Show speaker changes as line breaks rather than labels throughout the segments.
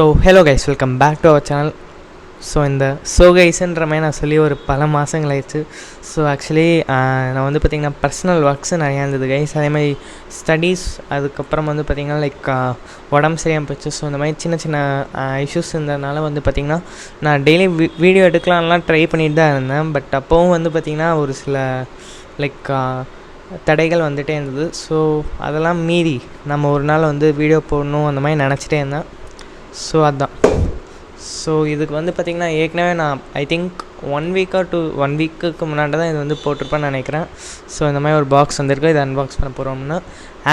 So hello guys, welcome back to our channel. So இந்த கைஸ்ன்ற மாதிரி நான் சொல்லி ஒரு பல மாதங்கள் ஆயிடுச்சு. ஸோ ஆக்சுவலி நான் வந்து பார்த்திங்கன்னா பர்சனல் ஒர்க்ஸ் நிறையா இருந்தது கைஸ். அதேமாதிரி ஸ்டடீஸ், அதுக்கப்புறம் வந்து பார்த்திங்கன்னா உடம்பு சரியாக போச்சு. ஸோ இந்த மாதிரி சின்ன சின்ன இஷ்யூஸ் இருந்ததுனால வந்து பார்த்திங்கன்னா நான் டெய்லி வீடியோ எடுக்கலாம்லாம் ட்ரை பண்ணிட்டு தான் இருந்தேன். பட் அப்போவும் வந்து பார்த்திங்கன்னா ஒரு சில தடைகள் வந்துகிட்டே இருந்தது. ஸோ அதெல்லாம் மீறி நம்ம ஒரு நாள் வந்து வீடியோ போடணும் அந்த மாதிரி நினச்சிட்டே இருந்தேன். ஸோ அதுதான். ஸோ இதுக்கு வந்து பார்த்திங்கன்னா ஏற்கனவே நான் ஐ திங்க் 1 வீக்குக்கு முன்னாடி தான் இது வந்து போட்டிருப்பேன்னு நினைக்கிறேன். ஸோ இந்த மாதிரி ஒரு பாக்ஸ் வந்திருக்கு, இதை அன்பாக்ஸ் பண்ண போகிறோம்னா.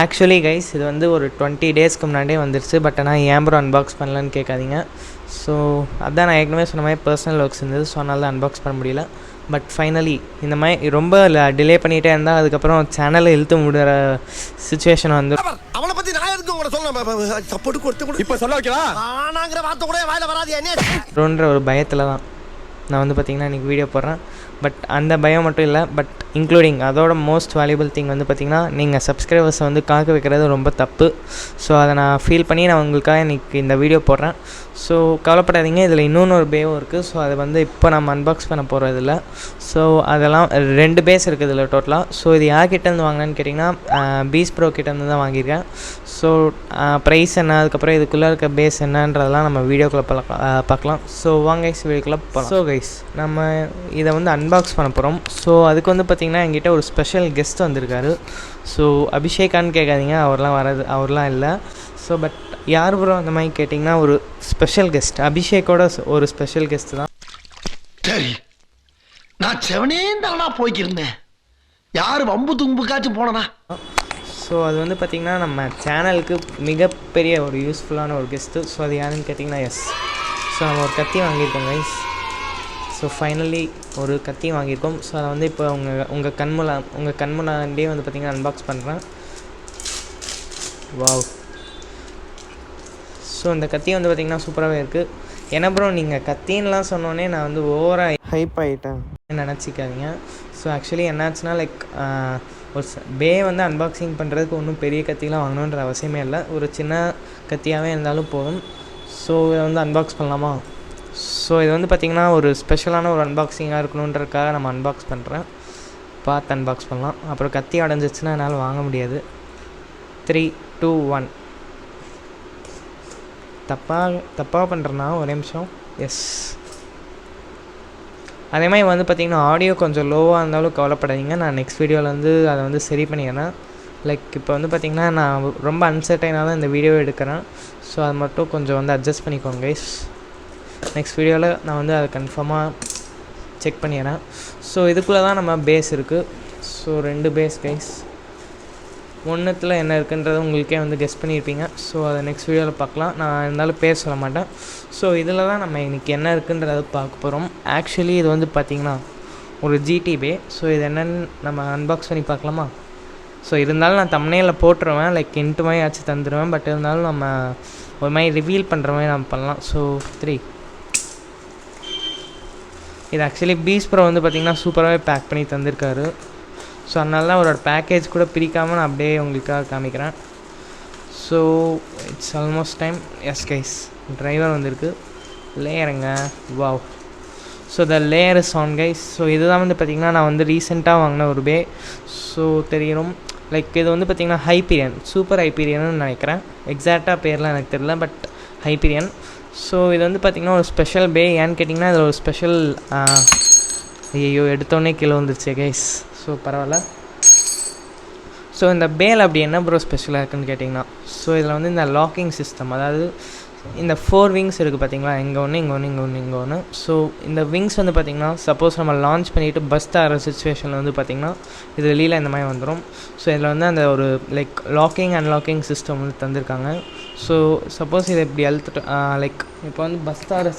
ஆக்சுவலி கைஸ், இது வந்து ஒரு 20 டேஸ்க்கு முன்னாடியே வந்துருச்சு. பட் ஆனால் ஏன் ப்ரோ அன்பாக்ஸ் பண்ணலன்னு கேட்காதீங்க. ஸோ அதான் நான் ஏற்கனவே சொன்ன மாதிரி பர்சனல் ஒர்க்ஸ் இருந்தது. ஸோ அதனால தான் அன்பாக்ஸ் பண்ண முடியல. பட் ஃபைனலி இந்த மாதிரி ரொம்ப டிலே பண்ணிகிட்டே இருந்தால் அதுக்கப்புறம் சேனலை இழுத்து முடிகிற சுச்சுவேஷன் வந்து
அவனை பத்தி நான் எதுக்கு உங்களை சொல்ல சப்போர்ட் கொடுத்து இப்ப சொல்ல வைக்கலாம் ஆனாங்கிற வார்த்தை கூட வாயில வராது என்ன
ஒரு பயத்தில் தான் நான் வந்து பார்த்திங்கன்னா இன்றைக்கி வீடியோ போடுறேன். பட் அந்த பயம் மட்டும் இல்லை, பட் இன்க்ளூடிங் அதோட மோஸ்ட் வேல்யூபிள் திங் வந்து பார்த்திங்கன்னா நீங்கள் சப்ஸ்கிரைபர்ஸை வந்து காக்க வைக்கிறது ரொம்ப தப்பு. ஸோ அதை நான் ஃபீல் பண்ணி நான் உங்களுக்காக இன்றைக்கி இந்த வீடியோ போடுறேன். ஸோ கவலைப்படாதீங்க, இதில் இன்னொன்று பேவும் இருக்குது. ஸோ அதை வந்து இப்போ நம்ம அன்பாக்ஸ் பண்ண போகிறது இல்லை. ஸோ அதெல்லாம் 2 பேஸ் இருக்குது இதில் டோட்டலாக. ஸோ இது யார்கிட்டேருந்து வாங்கினேன்னு கேட்டிங்கன்னா பீஸ் ப்ரோ கிட்டேருந்து தான் வாங்கியிருக்கேன். ஸோ ப்ரைஸ் என்ன, அதுக்கப்புறம் இதுக்குள்ளே இருக்க பேஸ் என்னன்றதெல்லாம் நம்ம வீடியோக்குள்ளே பார்க்கலாம். ஸோ வாங்க கைஸ், வீடியோக்குள்ளே போகலாம். ஸோ கைஸ், நம்ம இதை வந்து அன்பாக்ஸ் பண்ண போகிறோம். ஸோ அதுக்கு வந்து பார்த்திங்கன்னா என்கிட்ட ஒரு ஸ்பெஷல் கெஸ்ட் வந்திருக்காரு. ஸோ அபிஷேகான்னு கேட்காதீங்க, அவர்லாம் இல்லை. ஸோ பட் யார் ப்ரோ அந்த மாதிரி கேட்டிங்கன்னா ஒரு ஸ்பெஷல் கெஸ்ட், அபிஷேக்கோட ஒரு ஸ்பெஷல் கெஸ்ட் தான்.
சரி, நான் செவனே தானா போய்க்கிருந்தேன், யார் வம்பு தும்புக்காச்சும் போனனா.
ஸோ அது வந்து பார்த்திங்கன்னா நம்ம சேனலுக்கு மிகப்பெரிய ஒரு யூஸ்ஃபுல்லான ஒரு கெஸ்ட்டு. ஸோ அது யாருன்னு கேட்டிங்கன்னா எஸ். ஸோ நம்ம ஒரு கத்தி வாங்கியிருக்கோம் கைஸ். ஸோ ஃபைனலி ஒரு கத்தி வாங்கியிருக்கோம். ஸோ அதை வந்து இப்போ உங்கள் கண்முன்னாடியே வந்து பார்த்திங்கன்னா அன்பாக்ஸ் பண்ணுறேன். வாவ். ஸோ இந்த கத்தி வந்து பார்த்திங்கன்னா சூப்பராகவே இருக்குது. ஏன்னா ப்ரோ நீங்கள் கத்தின்லாம் சொன்னோன்னே நான் வந்து ஓவராக ஹைப் ஆகிட்டேன் நினச்சிக்காதீங்க. ஸோ ஆக்சுவலி என்னாச்சுன்னா ஒரு பே வந்து அன்பாக்சிங் பண்ணுறதுக்கு ஒன்றும் பெரிய கத்திலாம் வாங்கணுன்ற அவசியமே இல்லை, ஒரு சின்ன கத்தியாகவே இருந்தாலும் போதும். ஸோ இதை வந்து அன்பாக்ஸ் பண்ணலாமா? ஸோ இது வந்து பார்த்திங்கன்னா ஒரு ஸ்பெஷலான ஒரு அன்பாக்சிங்காக இருக்கணுன்றதுக்காக நம்ம அன்பாக்ஸ் பண்ணுறேன். பார்த்து அன்பாக்ஸ் பண்ணலாம். அப்புறம் கத்தி அடைஞ்சிச்சுன்னா என்னால் வாங்க முடியாது. 3, 2, 1. தப்பாக பண்ணுறேன்னா ஒரே நிமிஷம். எஸ். அதே மாதிரி வந்து பார்த்திங்கன்னா ஆடியோ கொஞ்சம் லோவாக இருந்தாலும் கவலைப்படாதீங்க, நான் நெக்ஸ்ட் வீடியோவில் வந்து அதை வந்து சரி பண்ணிடுறேன். இப்போ வந்து பார்த்திங்கன்னா நான் ரொம்ப அன்சர்டைனாக தான் இந்த வீடியோவை எடுக்கிறேன். ஸோ அது மட்டும் கொஞ்சம் வந்து அட்ஜஸ்ட் பண்ணிக்கோங்க கைஸ். நெக்ஸ்ட் வீடியோவில் நான் வந்து அதை கன்ஃபார்மாக செக் பண்ணிடுறேன். ஸோ இதுக்குள்ளே தான் நம்ம பேஸ் இருக்குது. So 2 base guys. ஒன்றுத்தில் என்ன இருக்குன்றது உங்களுக்கே வந்து கெஸ் பண்ணியிருப்பீங்க. ஸோ அதை நெக்ஸ்ட் வீடியோவில் பார்க்கலாம். நான் இருந்தாலும் பேர் சொல்ல மாட்டேன். ஸோ இதில் தான் நம்ம இன்றைக்கி என்ன இருக்குன்றதை பார்க்க போகிறோம். ஆக்சுவலி இது வந்து பார்த்திங்கன்னா ஒரு ஜிடி பே. ஸோ இது என்னென்னு நம்ம அன்பாக்ஸ் பண்ணி பார்க்கலாமா? ஸோ இருந்தாலும் நான் தம்ப்நெயிலில் போட்டுருவேன், இன்ட்டு மாதிரி ஆச்சு தந்துடுவேன். பட் இருந்தாலும் நம்ம ஒரு மாதிரி ரிவீல் பண்ணுற மாதிரி நம்ம பண்ணலாம். ஸோ 3. இது ஆக்சுவலி பீஸ் ப்ரோ வந்து பார்த்திங்கன்னா சூப்பராகவே பேக் பண்ணி தந்திருக்காரு. ஸோ அதனால தான் அவரோட பேக்கேஜ் கூட பிரிக்காமல் நான் அப்படியே உங்களுக்காக காமிக்கிறேன். So it's almost time. Yes guys, driver வந்திருக்கு. லேயருங்க. Wow. So the layer is on guys. So இதுதான் வந்து பார்த்திங்கன்னா நான் வந்து ரீசெண்டாக வாங்கின ஒரு பே. ஸோ தெரியணும் இது வந்து பார்த்திங்கன்னா ஹைப்பீரியன், சூப்பர் ஹைப்பீரியன்னு நினைக்கிறேன். எக்ஸாக்டாக பேர்லாம் எனக்கு தெரியல, பட் ஹைப்பீரியன். ஸோ இது வந்து பார்த்திங்கன்னா ஒரு ஸ்பெஷல் பே. ஏன்னு கேட்டிங்கன்னா இது ஒரு ஸ்பெஷல் ஐயோ எடுத்தோடனே கீழே வந்துருச்சு கைஸ். ஸோ பரவாயில்ல. ஸோ இந்த பேல் அப்படி என்ன ப்ரோ ஸ்பெஷலாக இருக்குன்னு கேட்டிங்கன்னா, ஸோ இதில் வந்து இந்த லாக்கிங் சிஸ்டம், அதாவது இந்த 4 விங்ஸ் இருக்குது பார்த்திங்களா, இங்கே ஒன்று, இங்கே ஒன்று, இங்கே ஒன்று, இங்கே ஒன்று. ஸோ இந்த விங்ஸ் வந்து பார்த்திங்கன்னா சப்போஸ் நம்ம லான்ச் பண்ணிவிட்டு பஸ் ஆகிற சுச்சுவேஷனில் வந்து பார்த்திங்கன்னா இது வெளியில் இந்த மாதிரி வந்துடும். ஸோ இதில் வந்து அந்த ஒரு லாக்கிங் அன்லாக்கிங் சிஸ்டம் வந்து தந்திருக்காங்க. ஸோ சப்போஸ் இதை இப்படி அழுத்துட்டு இப்போ வந்து பஸ் ஆகிற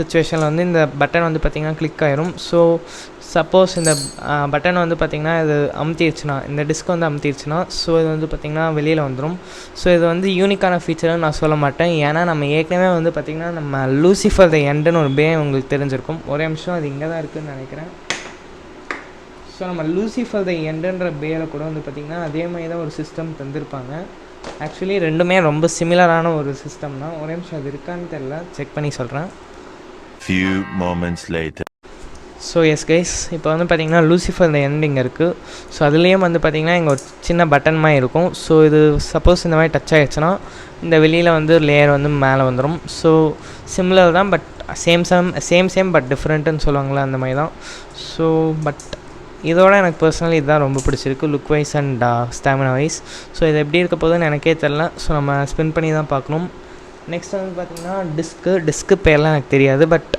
சுச்சுவேஷனில் வந்து இந்த பட்டன் வந்து பார்த்திங்கன்னா கிளிக் ஆயிரும். ஸோ சப்போஸ் இந்த பட்டன் வந்து பார்த்திங்கன்னா இது அமுத்திடுச்சுன்னா, இந்த டிஸ்க் வந்து அமுத்திடுச்சுன்னா, ஸோ இது வந்து பார்த்திங்கன்னா வெளியில் வந்துடும். ஸோ இது வந்து யூனிக்கான ஃபீச்சர்னு நான் சொல்ல மாட்டேன். ஏன்னா நம்ம ஏற்கனவே வந்து பார்த்திங்கன்னா நம்ம லூசிஃபர் த எண்டுன்னு ஒரு பே உங்களுக்கு தெரிஞ்சிருக்கும். ஒரே நிமிஷம், அது இங்கே தான் இருக்குதுன்னு நினைக்கிறேன். ஸோ நம்ம லூசிஃபர் த எண்டுன்ற பேயில் கூட வந்து பார்த்திங்கன்னா அதே மாதிரி தான் ஒரு சிஸ்டம் தந்திருப்பாங்க. ஆக்சுவலி ரெண்டுமே ரொம்ப சிமிலரான ஒரு சிஸ்டம் தான். ஒரே நிமிஷம் அது இருக்கான்னு தெரியல, செக் பண்ணி சொல்கிறேன்.
Few moments later.
So S guys, இப்போ வந்து பார்த்திங்கன்னா லூசிஃபர் இந்த எண்டிங் இருக்குது. ஸோ அதுலேயும் வந்து பார்த்திங்கன்னா இங்கே ஒரு சின்ன பட்டன் மாதிரி இருக்கும். ஸோ இது சப்போஸ் இந்த மாதிரி டச் ஆகிடுச்சுன்னா இந்த வெளியில் வந்து லேயர் வந்து மேலே வந்துடும். ஸோ சிமிலர் தான், பட் சேம் பட் டிஃப்ரெண்ட்டுன்னு சொல்லுவாங்களே அந்த மாதிரி தான். ஸோ பட் இதோட எனக்கு பர்சனலி இதுதான் ரொம்ப பிடிச்சிருக்கு, look wise and stamina wise. So இது எப்படி இருக்க போகுதுன்னு எனக்கே தெரில. ஸோ நம்ம ஸ்பின் பண்ணி தான் பார்க்கணும். நெக்ஸ்ட் வந்து பார்த்திங்கன்னா டிஸ்க்கு பேர்லாம் எனக்கு தெரியாது, பட்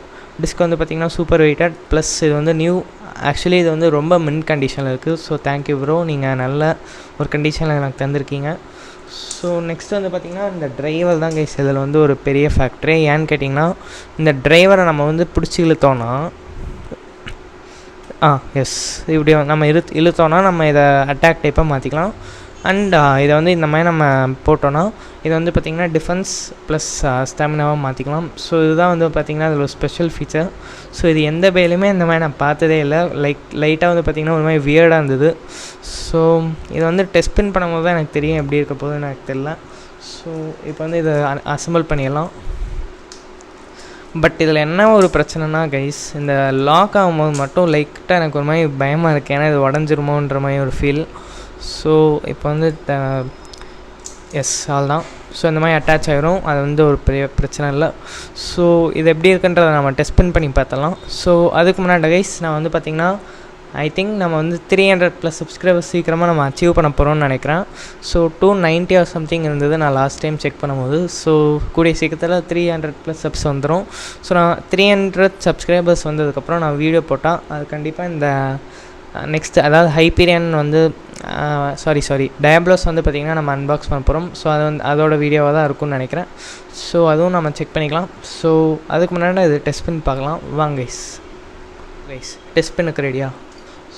டிஸ்க் வந்து பார்த்திங்கன்னா சூப்பர் வெயிட்டட் ப்ளஸ் இது வந்து நியூ. ஆக்சுவலி இது வந்து ரொம்ப மின் கண்டிஷனில் இருக்குது. ஸோ தேங்க்யூ ப்ரோ, நீங்கள் நல்ல ஒரு கண்டிஷனில் எனக்கு தந்திருக்கீங்க. ஸோ நெக்ஸ்ட் வந்து பார்த்திங்கன்னா இந்த டிரைவர் தான் கைஸ் இதில் வந்து ஒரு பெரிய ஃபேக்ட்ரி. ஏன்னு கேட்டிங்கன்னா இந்த டிரைவரை நம்ம வந்து பிடிச்சி இழுத்தோன்னா எஸ் இப்படி நம்ம இழுத்தோன்னா நம்ம இதை அட்டாக் டைப்பாக மாற்றிக்கலாம். அண்ட் இதை வந்து இந்த மாதிரி நம்ம போட்டோன்னா இதை வந்து பார்த்திங்கன்னா டிஃபென்ஸ் ப்ளஸ் ஸ்டாமினாவாக மாற்றிக்கலாம். ஸோ இதுதான் வந்து பார்த்திங்கன்னா அதில் ஒரு ஸ்பெஷல் ஃபீச்சர். ஸோ இது எந்த பேலையுமே இந்த மாதிரி நான் பார்த்ததே இல்லை. லைட்டாக வந்து பார்த்திங்கன்னா ஒரு மாதிரி வியர்டாக இருந்தது. ஸோ இதை வந்து டெஸ்ட் பின் பண்ணும்போது தான் எனக்கு தெரியும் எப்படி இருக்க போகுதுன்னு எனக்கு தெரியல. ஸோ இப்போ வந்து இதை அசம்பிள் பண்ணிடலாம். பட் இதில் என்ன ஒரு பிரச்சனைனா கைஸ், இந்த லாக் ஆகும்போது மட்டும் லைட்டாக எனக்கு ஒரு மாதிரி பயமாக இருக்குது. ஏன்னா இது உடஞ்சிருமோன்ற மாதிரி ஒரு ஃபீல். ஸோ இப்போ வந்து எஸ் ஆல் தான். ஸோ இந்த மாதிரி அட்டாச் ஆகிரும், அது வந்து ஒரு பெரிய பிரச்சனை இல்லை. ஸோ இது எப்படி இருக்குன்றதை நம்ம டெஸ்ட் பண்ணி பார்த்தலாம். ஸோ அதுக்கு முன்னாடி கைஸ் நான் வந்து பார்த்திங்கன்னா ஐ திங்க் நம்ம வந்து 300+ சப்ஸ்கிரைபர்ஸ் சீக்கிரமாக நம்ம அச்சீவ் பண்ண போகிறோம்னு நினைக்கிறேன். ஸோ 290 ஆர் சம்திங் இருந்தது நான் லாஸ்ட் டைம் செக் பண்ணும்போது. ஸோ கூடிய சீக்கிரத்தில் 300+ சப்ஸ் வந்துடும். ஸோ நான் 300 சப்ஸ்கிரைபர்ஸ் வந்ததுக்கப்புறம் நான் வீடியோ போட்டால் அது கண்டிப்பாக இந்த நெக்ஸ்ட்டு அதாவது ஹைப்பீரியன் வந்து சாரி டயப்ளோஸ் வந்து பார்த்திங்கன்னா நம்ம அன்பாக்ஸ் பண்ண போகிறோம். ஸோ அது வந்து அதோட வீடியோவாக தான் இருக்கும்னு நினைக்கிறேன். ஸோ அதுவும் நம்ம செக் பண்ணிக்கலாம். ஸோ அதுக்கு முன்னாடி இது டெஸ்ட் பண்ணி பார்க்கலாம் வாங்க கைஸ். டெஸ்ட் பண்ணுக்கு ரெடியா?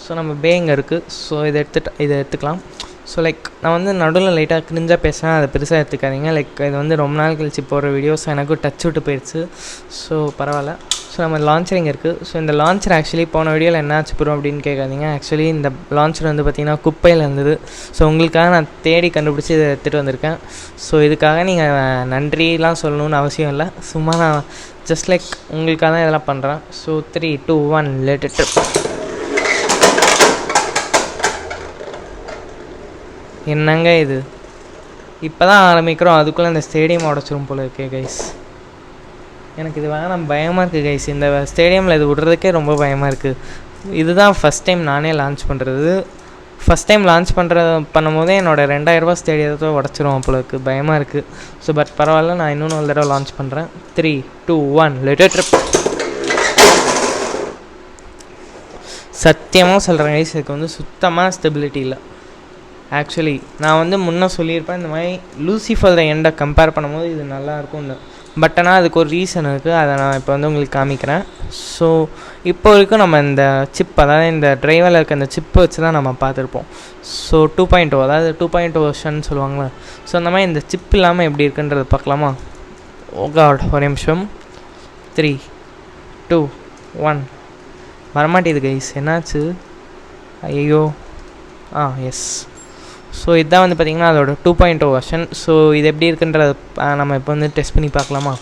ஸோ நம்ம இங்கே இருக்குது. ஸோ இதை எடுத்துக்கலாம். ஸோ லைக் நான் வந்து நடுவில் லைட்டாக கிரிஞ்சாக பேசுகிறேன், அதை பெருசாக எடுத்துக்காதீங்க. லைக் இது வந்து ரொம்ப நாள் கழிச்சு போடுற வீடியோஸ், எனக்கும் டச் விட்டு போயிடுச்சு. ஸோ பரவாயில்ல. ஸோ நம்ம லான்ச்சர் இங்கே இருக்குது. ஸோ இந்த லான்ச்சர் ஆக்சுவலி போன வீடியோவில் என்ன ஆச்சு போகிறோம் அப்படின்னு கேட்காதீங்க. ஆக்சுவலி இந்த லான்ச்சர் வந்து பார்த்திங்கன்னா குப்பையில் இருந்தது. ஸோ உங்களுக்காக நான் தேடி கண்டுபிடிச்சி இதை எடுத்துகிட்டு வந்திருக்கேன். ஸோ இதுக்காக நீங்கள் நன்றிலாம் சொல்லணும்னு அவசியம் இல்லை. சும்மா நான் ஜஸ்ட் லைக் உங்களுக்காக தான் இதெல்லாம் பண்ணுறேன். So 3, 2, 1 let it trip. என்னங்க இது, இப்போ தான் ஆரம்பிக்கிறோம், அதுக்குள்ளே இந்த ஸ்டேடியம் உடச்சிரும் போல இருக்கே கைஸ். எனக்கு இது வேணாம், பயமாக இருக்குது கைஸ். இந்த ஸ்டேடியமில் இது விடுறதுக்கே ரொம்ப பயமாக இருக்குது. இதுதான் ஃபஸ்ட் டைம் நானே லான்ச் பண்ணுறது. ஃபஸ்ட் டைம் லான்ச் பண்ணும்போதே என்னோடய 2000 ரூபா ஸ்டேடியத்தை உடச்சிரும் போல இருக்குது, பயமாக இருக்குது. ஸோ பட் பரவாயில்ல, நான் இன்னொன்று ஒரு தடவை லான்ச் பண்ணுறேன். 3, 2, 1 லெட் இட் ட்ரிப். சத்தியமாக சொல்கிறேன் கைஸ், இதுக்கு வந்து சுத்தமாக ஸ்டெபிலிட்டி இல்லை. ஆக்சுவலி நான் வந்து முன்னே சொல்லியிருப்பேன் இந்த மாதிரி லூசிஃபர் த எண்டை கம்பேர் பண்ணும்போது இது நல்லாயிருக்கும்னு. பட் ஆனால் அதுக்கு ஒரு ரீசன் இருக்குது, அதை நான் இப்போ வந்து உங்களுக்கு காமிக்கிறேன். ஸோ இப்போ வரைக்கும் நம்ம இந்த சிப், அதாவது இந்த டிரைவரில் இருக்க இந்த சிப்பை வச்சு தான் நம்ம பார்த்துருப்போம். ஸோ 2.0 அதாவது 2.0 வெர்ஷன் சொல்லுவாங்களே. ஸோ அந்த மாதிரி இந்த சிப் இல்லாமல் எப்படி இருக்குன்றது பார்க்கலாமா? ஓ காட், ஒரு நிமிஷம். 3, 2, 1 வரமாட்டேது கைஸ், என்னாச்சு? ஐயோ எஸ். ஸோ இதுதான் வந்து பார்த்திங்கன்னா அதோட 2.0 வெர்ஷன். ஸோ இது எப்படி இருக்குன்றத நம்ம இப்போ வந்து டெஸ்ட் பண்ணி பார்க்கலாமா?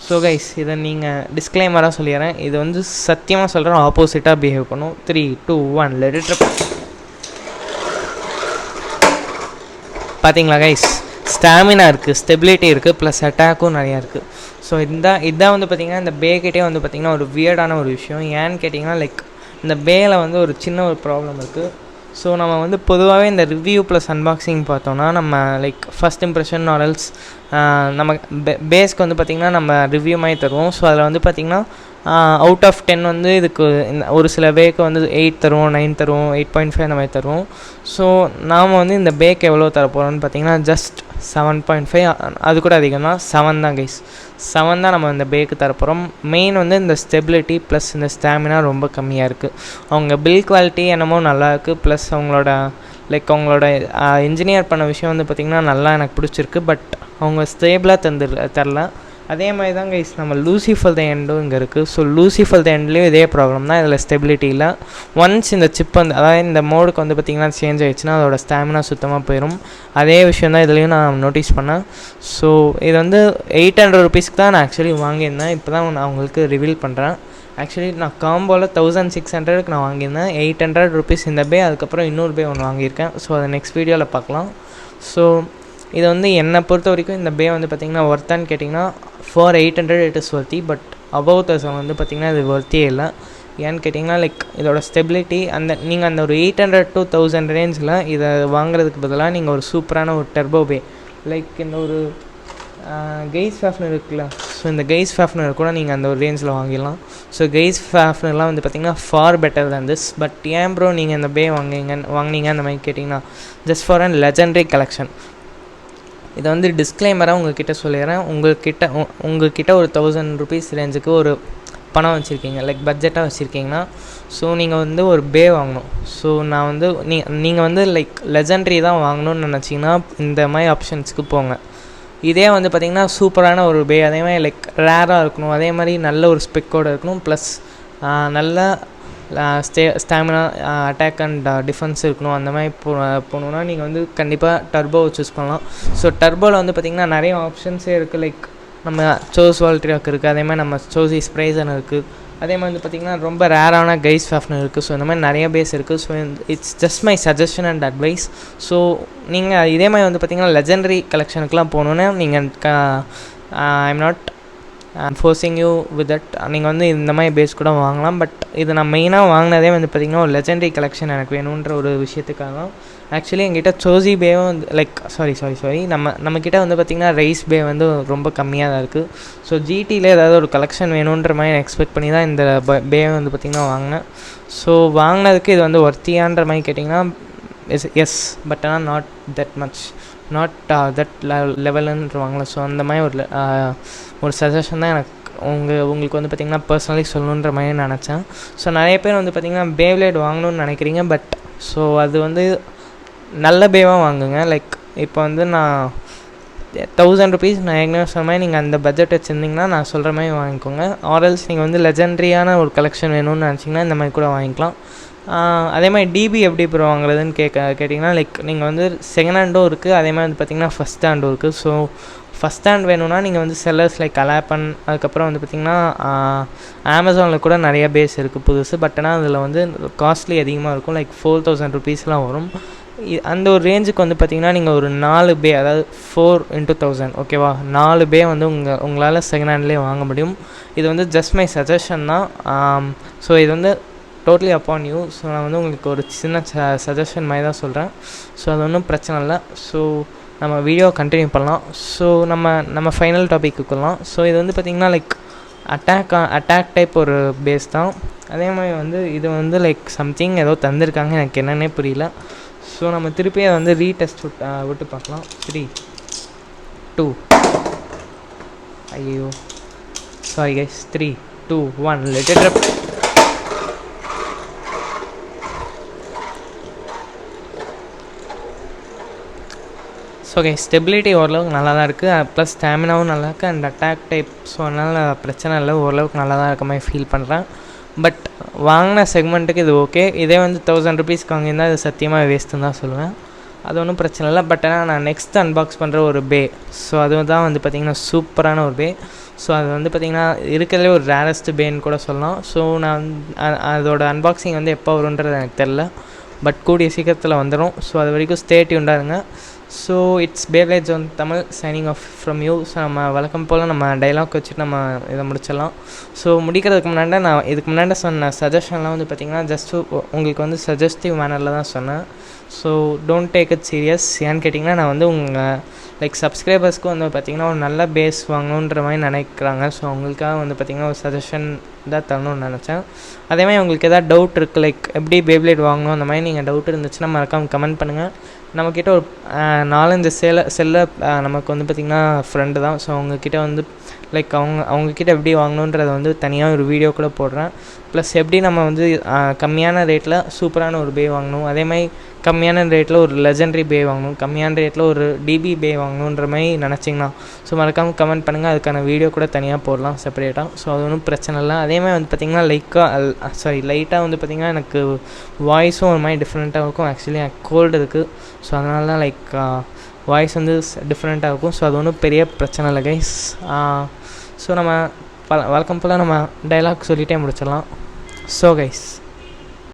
ஸோ கைஸ், இதை நீங்கள் டிஸ்க்ளைமராக சொல்லிடுறேன், இது வந்து சத்தியமாக சொல்கிறேன் ஆப்போசிட்டாக பிஹேவ் பண்ணும். 3, 2, 1 லெட் இட் ட்ரிப். பார்த்தீங்களா கைஸ், ஸ்டாமினா இருக்குது, ஸ்டெபிலிட்டி இருக்குது, ப்ளஸ் அட்டாக்கும் நிறையா இருக்குது. ஸோ இதான் வந்து பார்த்திங்கன்னா இந்த பேக்கிட்டே வந்து பார்த்திங்கன்னா ஒரு வியர்டான ஒரு விஷயம். ஏன்னு கேட்டிங்கன்னா லைக் இந்த பேயில் வந்து ஒரு சின்ன ஒரு ப்ராப்ளம் இருக்குது. ஸோ நம்ம வந்து பொதுவாகவே இந்த ரிவ்யூ ப்ளஸ் அன்பாக்சிங் பார்த்தோன்னா நம்ம லைக் ஃபஸ்ட் இம்ப்ரெஷன் ஆர்எல்ஸ் நம்ம பேஸ்க்கு வந்து பார்த்திங்கன்னா நம்ம ரிவ்யூ மாதிரி தருவோம். ஸோ அதில் வந்து பார்த்திங்கன்னா அவுட் ஆஃப் 10 வந்து இதுக்கு இந்த ஒரு சில பேக்கு வந்து 8 தருவோம், 9 தருவோம், 8.5 அந்த மாதிரி தருவோம். ஸோ நாம் வந்து இந்த பேக் எவ்வளோ தர போகிறோம்னு பார்த்திங்கன்னா ஜஸ்ட் 7.5, அது கூட அதிகம் தான், 7 தான் கைஸ். 7 தான் நம்ம இந்த பேக்கு தரப்போகிறோம். மெயின் வந்து இந்த ஸ்டெபிலிட்டி ப்ளஸ் இந்த ஸ்டாமினா ரொம்ப கம்மியாக இருக்குது. அவங்க பில் குவாலிட்டி என்னமோ நல்லாயிருக்கு, ப்ளஸ் அவங்களோட இன்ஜினியர் பண்ண விஷயம் வந்து பார்த்திங்கன்னா நல்லா எனக்கு பிடிச்சிருக்கு. பட் அவங்க ஸ்டேபிளாக தரல. அதே மாதிரி தான் கைஸ் நம்ம லூசிஃபர் த எண்டும் இங்கே இருக்குது. ஸோ லூசிஃபர் த எண்ட்லேயும் இதே ப்ராப்ளம் தான். இதில் ஸ்டெபிலிட்டி இல்லை. ஒன்ஸ் இந்த சிப் வந்து அதாவது இந்த மோடுக்கு வந்து பார்த்திங்கன்னா சேஞ்ச் ஆகிடுச்சுன்னா அதோட ஸ்டாமினா சுத்தமாக போயிடும். அதே விஷயம் தான் இதுலேயும் நான் நோட்டீஸ் பண்ணேன். ஸோ இது வந்து 800 ருபீஸ்க்கு தான் நான் ஆக்சுவலி வாங்கியிருந்தேன். இப்போ தான் நான் உங்களுக்கு ரிவீல் பண்ணுறேன். ஆக்சுவலி நான் காம்போவில் 1600க்கு நான் வாங்கியிருந்தேன். 800 ருபீஸ் இந்த பே, அதுக்கப்புறம் இன்னொரு பே ஒன்று வாங்கியிருக்கேன். ஸோ அதை நெக்ஸ்ட் வீடியோவில் பார்க்கலாம். ஸோ இது வந்து என்னை பொறுத்த வரைக்கும் இந்த பே வந்து பார்த்திங்கன்னா ஒர்த்தான்னு கேட்டிங்கன்னா for 800 it is worthy. But above 1000 வந்து பார்த்திங்கன்னா இது ஒர்த்தியே இல்லை. ஏன்னு கேட்டிங்கன்னா லைக் இதோட ஸ்டெபிலிட்டி நீங்கள் அந்த ஒரு 800 to 1000 ரேஞ்சில் இதை வாங்குறதுக்கு பதிலாக நீங்கள் ஒரு சூப்பரான ஒரு டர்போ பே லைக் இந்த ஒரு கெய்ஸ் ஃபேஃப்னர் இருக்குல்ல, ஸோ இந்த கெய்ஸ் ஃபேஃப்னர் கூட நீங்கள் அந்த ஒரு ரேஞ்சில் வாங்கிடலாம். ஸோ கெய்ஸ் ஃபேஃப்னர்லாம் வந்து பார்த்திங்கன்னா for better than this. But ஏன் ப்ரோ நீங்கள் இந்த பே வாங்கினீங்க அந்த மாதிரி கேட்டிங்கன்னா just for and legendary collection. இதை வந்து டிஸ்க்ளைமராக உங்கள்கிட்ட சொல்லிடுறேன். உங்கள்கிட்ட ஒரு 1000 ருபீஸ் ரேஞ்சுக்கு ஒரு பணம் வச்சுருக்கீங்க, லைக் பட்ஜெட்டாக வச்சுருக்கீங்கன்னா ஸோ நீங்கள் வந்து ஒரு பே வாங்கணும். ஸோ நான் வந்து நீங்கள் வந்து லைக் லெஜெண்டரி தான் வாங்கணும்னு நினச்சிங்கன்னா இந்த மாதிரி ஆப்ஷன்ஸுக்கு போங்க. இதே வந்து பார்த்திங்கன்னா சூப்பரான ஒரு பே, அதே மாதிரி லைக் ரேராக இருக்கணும், அதே மாதிரி நல்ல ஒரு ஸ்பெக்கோடு இருக்கணும், ப்ளஸ் நல்ல ஸ்டாமினா அட்டாக் அண்ட் டிஃபென்ஸ் இருக்கணும். அந்த மாதிரி போகணுன்னா நீங்கள் வந்து கண்டிப்பாக டர்போ சூஸ் பண்ணலாம். ஸோ டர்போவில் வந்து பார்த்திங்கன்னா நிறைய ஆப்ஷன்ஸே இருக்குது. லைக் நம்ம சோஸ் வால்ட்ரியாக் இருக்குது, அதே மாதிரி நம்ம சோசி ஸ்ப்ரைசன் இருக்குது, அதே மாதிரி வந்து பார்த்திங்கன்னா ரொம்ப ரேரான கைஸ் ஃபேஃப்னர் இருக்குது. ஸோ இந்த மாதிரி நிறைய பேஸ் இருக்குது. So it's just my suggestion and advice. So நீங்கள் இதே மாதிரி வந்து பார்த்திங்கன்னா லெஜெண்டரி கலெக்ஷனுக்குலாம் போகணுன்னு நீங்கள் I'm not forcing you with that. நீங்கள் வந்து இந்த மாதிரி பேஸ் கூட வாங்கலாம். பட் இது நான் மெயினாக வாங்கினதே வந்து பார்த்திங்கன்னா ஒரு லெஜெண்டரி கலெக்ஷன் எனக்கு வேணுன்ற ஒரு விஷயத்துக்காக தான். ஆக்சுவலி எங்கிட்ட சோசி பேவும் வந்து லைக் சாரி நம்மக்கிட்ட வந்து பார்த்திங்கன்னா ரைஸ் பே வந்து ரொம்ப கம்மியாக தான் இருக்குது. ஸோ ஜிடியில் ஏதாவது ஒரு கலெக்ஷன் வேணுன்ற மாதிரி நான் எக்ஸ்பெக்ட் பண்ணி தான் இந்த பே வந்து பார்த்திங்கன்னா வாங்கினேன். ஸோ வாங்கினதுக்கு இது வந்து ஒர்த்தியான்ற மாதிரி கேட்டிங்கன்னா எஸ், பட் ஆனால் not that much, not that லெவலுன்றவாங்களே. ஸோ அந்த மாதிரி ஒரு சஜஷன் தான் எனக்கு உங்களுக்கு வந்து பார்த்திங்கன்னா பர்சனலி சொல்லணுன்ற மாதிரி நினச்சேன். ஸோ நிறைய பேர் வந்து பார்த்திங்கன்னா பேவ்லேட் வாங்கணும்னு நினைக்கிறீங்க. பட் ஸோ அது வந்து நல்ல பேவாக வாங்குங்க. லைக் இப்போ வந்து நான் 1000 ருபீஸ் நான் ஏற்கனவே சொன்ன மாதிரி நீங்கள் அந்த பட்ஜெட் வச்சுருந்திங்கன்னா நான் சொல்கிற மாதிரி வாங்கிக்கோங்க. ஆர்எல்ஸ் நீங்கள் வந்து லெஜெண்டரியான ஒரு கலெக்ஷன் வேணும்னு நினச்சிங்கன்னா இந்த மாதிரி கூட வாங்கிக்கலாம். அதே மாதிரி டிபி எப்படி இப்போ வாங்குறதுன்னு கேட்டிங்கன்னா லைக் நீங்கள் வந்து செகண்ட் ஹேண்டும் இருக்குது, அதே மாதிரி வந்து பார்த்திங்கன்னா ஃபஸ்ட் ஹேண்டும் இருக்குது. ஸோ ஃபஸ்ட் ஹேண்ட் வேணும்னா நீங்கள் வந்து செல்லர்ஸ் லைக் அலாப்பன், அதுக்கப்புறம் வந்து பார்த்திங்கன்னா அமேசானில் கூட நிறைய பேஸ் இருக்குது புதுசு. பட் ஆனால் அதில் வந்து காஸ்ட்லி அதிகமாக இருக்கும், லைக் 4000 ருபீஸ்லாம் வரும். அந்த ஒரு ரேஞ்சுக்கு வந்து பார்த்திங்கன்னா நீங்கள் ஒரு 4 பே, அதாவது 4x1000 ஓகேவா, 4 பே வந்து உங்களால் செகண்ட் ஹேண்ட்லேயே வாங்க முடியும். இது வந்து ஜஸ்ட் மை சஜஷன் தான். ஸோ இது வந்து டோட்டலி அப்பான் யூ. ஸோ நான் வந்து உங்களுக்கு ஒரு சின்ன சஜஷன் மாதிரி தான் சொல்கிறேன். ஸோ அது ஒன்றும் பிரச்சனை இல்லை. ஸோ நம்ம வீடியோ கண்டினியூ பண்ணலாம். ஸோ நம்ம ஃபைனல் டாபிக்கு போகலாம். ஸோ இது வந்து பார்த்திங்கன்னா லைக் அட்டாக் டைப் ஒரு பேஸ் தான். அதே மாதிரி வந்து இது வந்து லைக் சம்திங் ஏதோ தந்திருக்காங்க, எனக்கு என்னென்னே புரியல. ஸோ நம்ம திருப்பி அதை வந்து ரீடெஸ்ட் விட்டு பார்க்கலாம். 3 2 ஐயோ sorry guys 3 2 1 let it trip. So okay, stability ஓரளவுக்கு நல்லா தான் இருக்குது, ப்ளஸ் ஸ்டாமினாவும் நல்லா இருக்குது, அண்ட் அட்டாக் டைப். ஸோ அதனால் பிரச்சனை இல்லை, ஓரளவுக்கு நல்லா தான் இருக்க மாதிரி ஃபீல் பண்ணுறேன். பட் வாங்கின செக்மெண்ட்டுக்கு இது ஓகே. இதே வந்து 1000 ருபீஸ்க்கு வாங்கியிருந்தால் இது சத்தியமாக வேஸ்ட்டுன்னு தான் சொல்லுவேன். அது ஒன்றும் பிரச்சனை இல்லை. பட் ஆனால் நான் நெக்ஸ்ட் அன்பாக்ஸ் பண்ணுற ஒரு பே, ஸோ அது தான் வந்து பார்த்திங்கன்னா சூப்பரான ஒரு பே. ஸோ அது வந்து பார்த்திங்கன்னா இருக்கிறதுலே ஒரு ரேரஸ்ட் பேன்னு கூட சொல்லலாம். ஸோ நான் அதோட அன்பாக்சிங் வந்து எப்போ வரும்ன்றது எனக்கு தெரில, பட் கூடிய சீக்கிரத்தில் வந்துடும். ஸோ அது வரைக்கும் ஸ்டே டியூன்டாக இருங்க. ஸோ இட்ஸ் பேவ்லேட் ஜோன் Tamil signing off from you. So நம்ம வழக்கம் போல் நம்ம டைலாக் வச்சுட்டு நம்ம இதை முடிச்சிடலாம். ஸோ முடிக்கிறதுக்கு முன்னாடி நான் இதுக்கு முன்னாடி சொன்ன சஜஷன்லாம் வந்து பார்த்திங்கன்னா ஜஸ்ட்டு உங்களுக்கு வந்து சஜஸ்டிவ் மேனரில் தான் சொன்னேன். So don't take it serious. ஏன்னு கேட்டிங்கன்னா நான் வந்து உங்கள் லைக் சப்ஸ்கிரைபர்ஸ்க்கு வந்து பார்த்திங்கன்னா ஒரு நல்ல பேஸ் வாங்கணுன்ற மாதிரி நினைக்கிறாங்க. ஸோ அவங்களுக்காக வந்து பார்த்திங்கன்னா ஒரு சஜஷன் தான் தரணும்னு நினச்சேன். அதே மாதிரி உங்களுக்கு எதாவது டவுட் இருக்குது, லைக் எப்படி பேவ்லேட் வாங்கணும் அந்த மாதிரி நீங்கள் டவுட் இருந்துச்சுன்னா மறக்காமல் கமெண்ட் பண்ணுங்கள். நம்மக்கிட்ட ஒரு 4-5 செல்லர் நமக்கு வந்து பார்த்திங்கன்னா ஃப்ரெண்டு தான். ஸோ அவங்கக்கிட்ட வந்து லைக் அவங்கக்கிட்ட எப்படி வாங்கணுன்றதை வந்து தனியாக ஒரு வீடியோ கூட போடுறேன். ப்ளஸ் எப்படி நம்ம வந்து கம்மியான ரேட்டில் சூப்பரான ஒரு பே வாங்கணும், அதே மாதிரி கம்மியான ரேட்டில் ஒரு லெஜெண்டரி பே வாங்கணும், கம்மியான ரேட்டில் ஒரு டிபி பே வாங்கணுன்ற மாதிரி நினச்சிங்கன்னா ஸோ மறக்காமல் கமெண்ட் பண்ணுங்கள். அதுக்கான வீடியோ கூட தனியாக போடலாம் செப்பரேட்டாக. ஸோ அது ஒன்றும் பிரச்சனை இல்லை. அதேமாதிரி வந்து பார்த்திங்கன்னா லைட்டாக வந்து பார்த்திங்கன்னா எனக்கு வாய்ஸும் ஒரு மாதிரி டிஃப்ரெண்ட்டாக இருக்கும். ஆக்சுவலி எனக்கு கோல்டு இருக்குது. ஸோ அதனால தான் வாய்ஸ் வந்து டிஃப்ரெண்ட்டாக இருக்கும். ஸோ அது ஒன்றும் பெரிய பிரச்சனை இல்லை கைஸ். ஸோ நம்ம வழக்கம் போல் நம்ம டைலாக் சொல்லிகிட்டே முடிச்சிடலாம். So guys